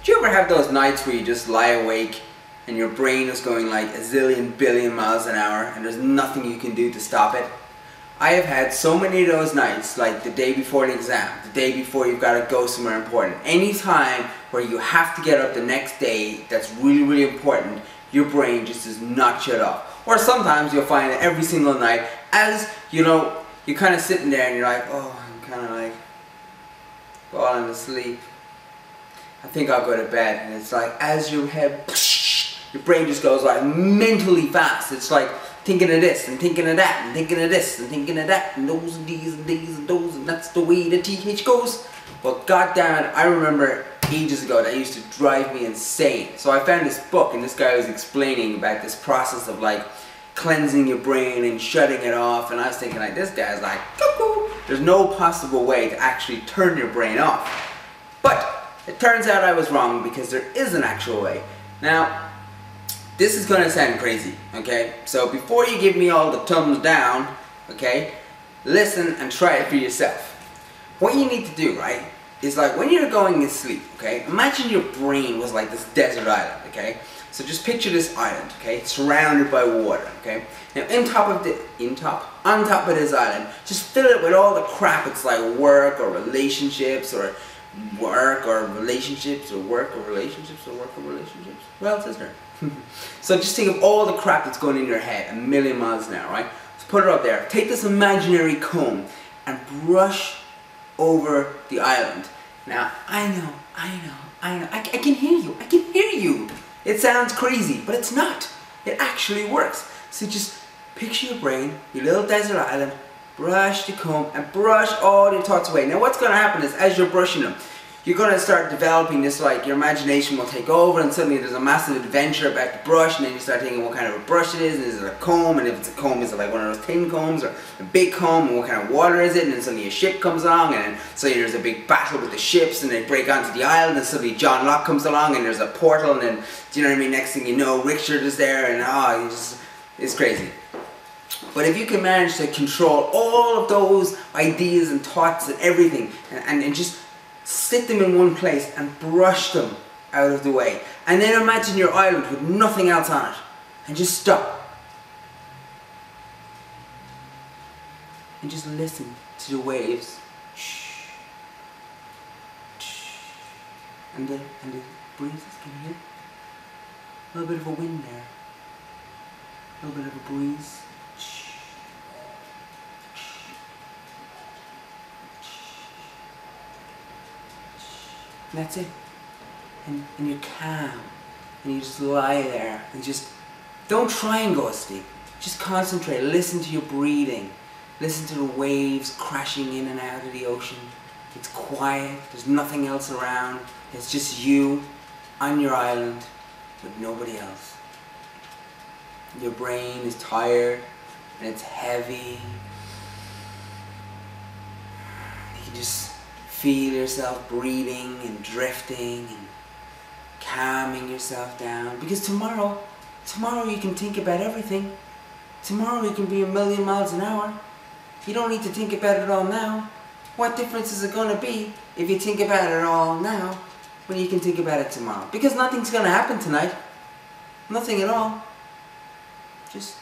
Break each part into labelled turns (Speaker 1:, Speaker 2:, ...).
Speaker 1: Do you ever have those nights where you just lie awake and your brain is going like a zillion billion miles an hour and there's nothing you can do to stop it? I have had so many of those nights, like the day before the exam, the day before you've got to go somewhere important. Any time where you have to get up the next day that's really, really important, your brain just does not shut off. Or sometimes you'll find that every single night, as you know, you're kind of sitting there and you're like, oh, I'm kind of like falling asleep. I think I'll go to bed. And it's like, as your head, your brain just goes like mentally fast. It's like thinking of this and thinking of that and thinking of this and thinking of that and those and these and these and those, and that's the way the TH goes. But goddamn it, I remember ages ago that used to drive me insane. So I found this book and this guy was explaining about this process of like cleansing your brain and shutting it off, and I was thinking like, this guy's like, cuckoo. There's no possible way to actually turn your brain off. But it turns out I was wrong, because there is an actual way. Now, this is gonna sound crazy, okay? So before you give me all the thumbs down, okay, listen and try it for yourself. What you need to do, right, is like when you're going to sleep, okay, imagine your brain was like this desert island, okay? So just picture this island, okay, surrounded by water, okay? Now on top of this island, just fill it with all the crap. It's like work or relationships or work or relationships or work or relationships or work or relationships. What else is there? So just think of all the crap that's going in your head a million miles an hour, right? So put it up there. Take this imaginary comb and brush over the island. Now, I know. I can hear you. I can hear you. It sounds crazy, but it's not. It actually works. So just picture your brain, your little desert island, brush the comb and brush all your thoughts away. Now what's going to happen is, as you're brushing them, you're going to start developing this, like your imagination will take over, and suddenly there's a massive adventure about the brush, and then you start thinking what kind of a brush it is, and is it a comb, and if it's a comb, is it like one of those tin combs or a big comb, and what kind of water is it, and then suddenly a ship comes along, and then suddenly there's a big battle with the ships, and they break onto the island, and suddenly John Locke comes along, and there's a portal, and then, do you know what I mean, next thing you know, Richard is there, and it's crazy. But if you can manage to control all of those ideas and thoughts and everything, and just sit them in one place and brush them out of the way, and then imagine your island with nothing else on it, and just stop and just listen to the waves, and the breezes. Can you hear? A little bit of a wind there, a little bit of a breeze. And that's it. And you're calm. And you just lie there and just don't try and go to sleep. Just concentrate. Listen to your breathing. Listen to the waves crashing in and out of the ocean. It's quiet. There's nothing else around. It's just you on your island with nobody else. Your brain is tired and it's heavy. You can just feel yourself breathing and drifting and calming yourself down, because tomorrow you can think about everything. Tomorrow you can be a million miles an hour. You don't need to think about it all now. What difference is it going to be if you think about it all now when you can think about it tomorrow? Because nothing's going to happen tonight. Nothing at all. Just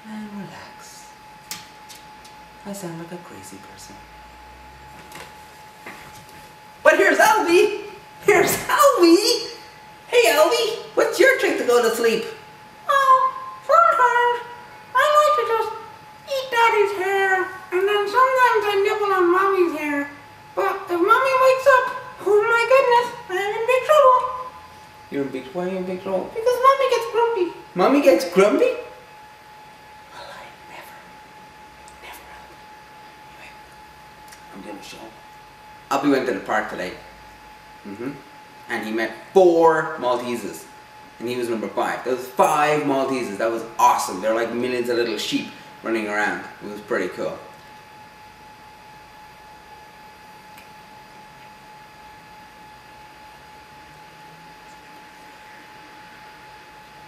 Speaker 1: and relax. I sound like a crazy person. But here's Albie! Here's Albie! Hey Albie, what's your trick to go to sleep?
Speaker 2: Oh, sometimes I like to just eat Daddy's hair, and then sometimes I nibble on Mommy's hair. But if Mommy wakes up, oh my goodness, I'm in big trouble.
Speaker 1: Why are you in big trouble?
Speaker 2: Because Mommy gets grumpy.
Speaker 1: Mommy gets grumpy? Well, I never. Anyway, I'm gonna show. Albie went to the park today, and he met 4 Malteses, and he was number 5. There was 5 Malteses. That was awesome. They're like millions of little sheep running around. It was pretty cool.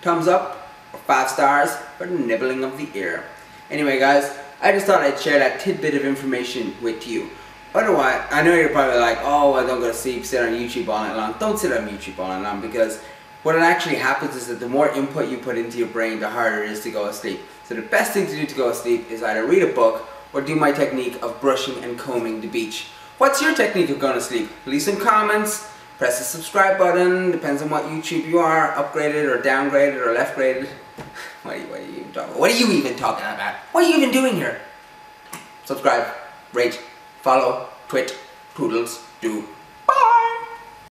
Speaker 1: Thumbs up or 5 stars for the nibbling of the ear. Anyway guys, I just thought I'd share that tidbit of information with you. Otherwise, I know you're probably like, oh, I don't go to sleep, sit on YouTube all night long. Don't sit on YouTube all night long, because what actually happens is that the more input you put into your brain, the harder it is to go to sleep. So the best thing to do to go to sleep is either read a book or do my technique of brushing and combing the beach. What's your technique of going to sleep? Leave some comments, press the subscribe button, depends on what YouTube you are, upgraded or downgraded or left graded. What are you even talking about? What are you even talking about? What are you even doing here? Subscribe, rate, follow, twit, toodles, do.